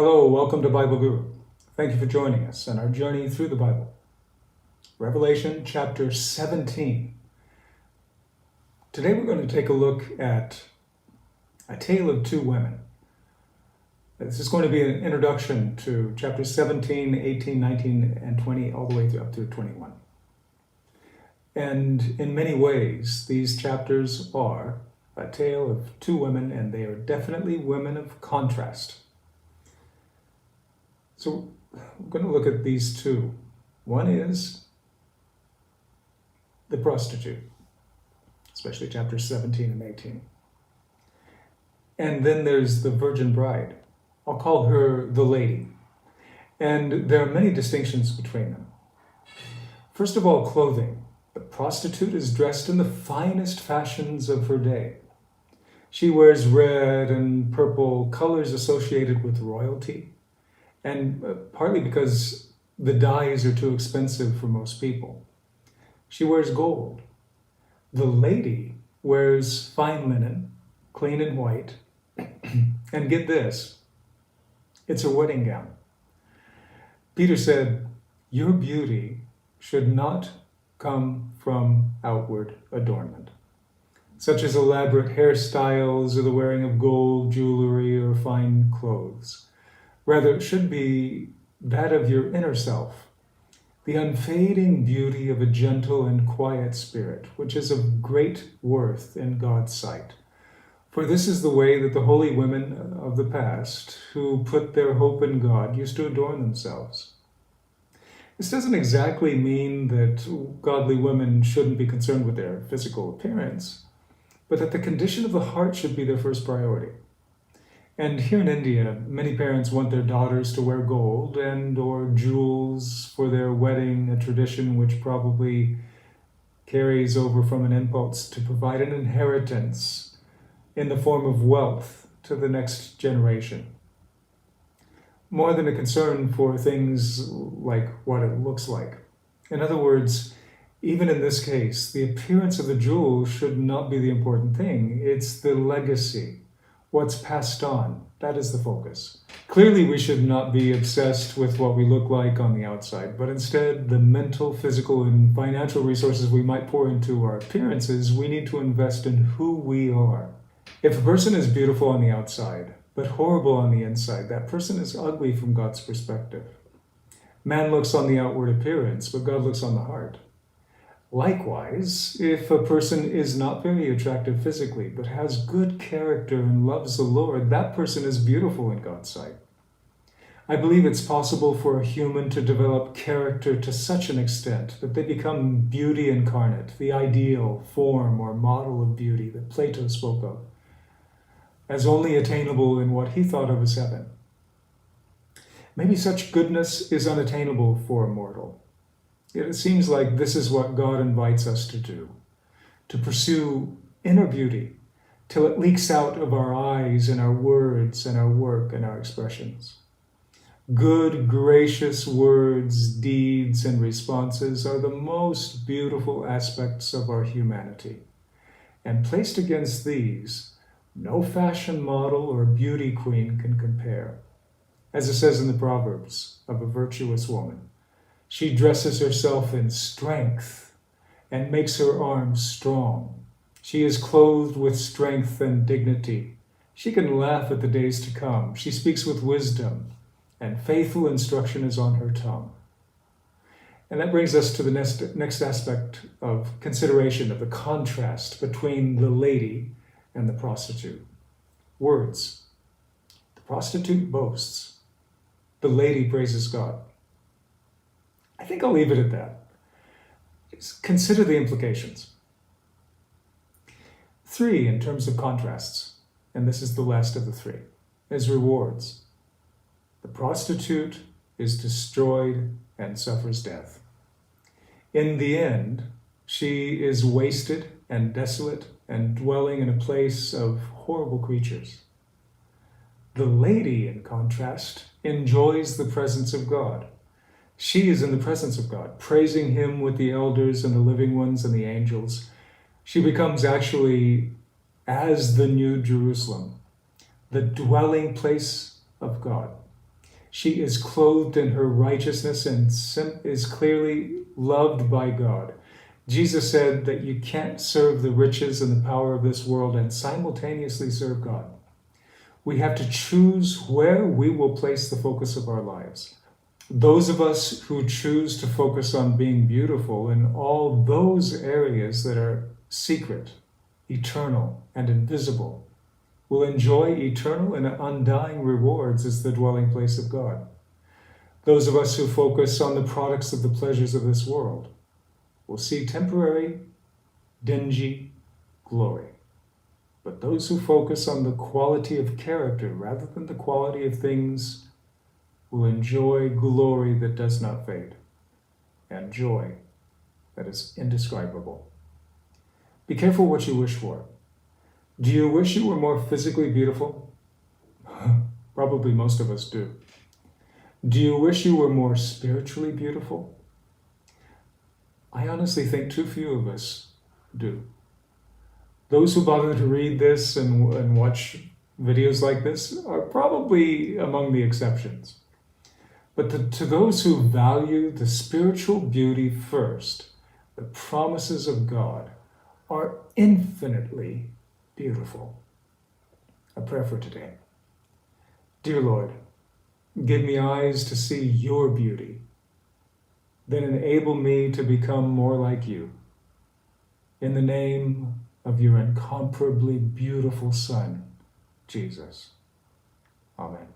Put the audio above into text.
Hello, welcome to Bible Guru. Thank you for joining us on our journey through the Bible. Revelation chapter 17. Today we're going to take a look at a tale of two women. This is going to be an introduction to chapters 17, 18, 19, and 20, all the way up to 21. And in many ways, these chapters are a tale of two women, and they are definitely women of contrast. So we're going to look at these two. One is the prostitute, especially chapters 17 and 18. And then there's the virgin bride. I'll call her the lady. And there are many distinctions between them. First of all, clothing. The prostitute is dressed in the finest fashions of her day. She wears red and purple, colors associated with royalty, and partly because the dyes are too expensive for most people. She wears gold. The lady wears fine linen, clean and white, and get this, it's a wedding gown. Peter said, "Your beauty should not come from outward adornment, such as elaborate hairstyles or the wearing of gold jewelry or fine clothes. Rather, it should be that of your inner self, the unfading beauty of a gentle and quiet spirit, which is of great worth in God's sight. For this is the way that the holy women of the past, who put their hope in God, used to adorn themselves." This doesn't exactly mean that godly women shouldn't be concerned with their physical appearance, but that the condition of the heart should be their first priority. And here in India, many parents want their daughters to wear gold and or jewels for their wedding, a tradition which probably carries over from an impulse to provide an inheritance in the form of wealth to the next generation, more than a concern for things like what it looks like. In other words, even in this case, the appearance of the jewel should not be the important thing. It's the legacy, what's passed on. That is the focus. Clearly, we should not be obsessed with what we look like on the outside, but instead the mental, physical, and financial resources we might pour into our appearances, we need to invest in who we are. If a person is beautiful on the outside, but horrible on the inside, that person is ugly from God's perspective. Man looks on the outward appearance, but God looks on the heart. Likewise, if a person is not very attractive physically, but has good character and loves the Lord, that person is beautiful in God's sight. I believe it's possible for a human to develop character to such an extent that they become beauty incarnate, the ideal form or model of beauty that Plato spoke of, as only attainable in what he thought of as heaven. Maybe such goodness is unattainable for a mortal. Yet it seems like this is what God invites us to do, to pursue inner beauty till it leaks out of our eyes and our words and our work and our expressions. Good, gracious words, deeds, and responses are the most beautiful aspects of our humanity. And placed against these, no fashion model or beauty queen can compare. As it says in the Proverbs of a virtuous woman, she dresses herself in strength and makes her arms strong. She is clothed with strength and dignity. She can laugh at the days to come. She speaks with wisdom, and faithful instruction is on her tongue. And that brings us to the next aspect of consideration of the contrast between the lady and the prostitute. Words. The prostitute boasts. The lady praises God. I think I'll leave it at that. Just consider the implications. 3, in terms of contrasts, and this is the last of the 3, is rewards. The prostitute is destroyed and suffers death. In the end, she is wasted and desolate and dwelling in a place of horrible creatures. The lady, in contrast, enjoys the presence of God. She is in the presence of God, praising him with the elders and the living ones and the angels. She becomes actually as the New Jerusalem, the dwelling place of God. She is clothed in her righteousness and is clearly loved by God. Jesus said that you can't serve the riches and the power of this world and simultaneously serve God. We have to choose where we will place the focus of our lives. Those of us who choose to focus on being beautiful in all those areas that are secret, eternal, and invisible will enjoy eternal and undying rewards as the dwelling place of God. Those of us who focus on the products of the pleasures of this world will see temporary, dingy glory. But those who focus on the quality of character rather than the quality of things will enjoy glory that does not fade and joy that is indescribable. Be careful what you wish for. Do you wish you were more physically beautiful? Probably most of us do. Do you wish you were more spiritually beautiful? I honestly think too few of us do. Those who bother to read this and watch videos like this are probably among the exceptions. But to those who value the spiritual beauty first, the promises of God are infinitely beautiful. A prayer for today. Dear Lord, give me eyes to see your beauty, then enable me to become more like you. In the name of your incomparably beautiful Son, Jesus. Amen.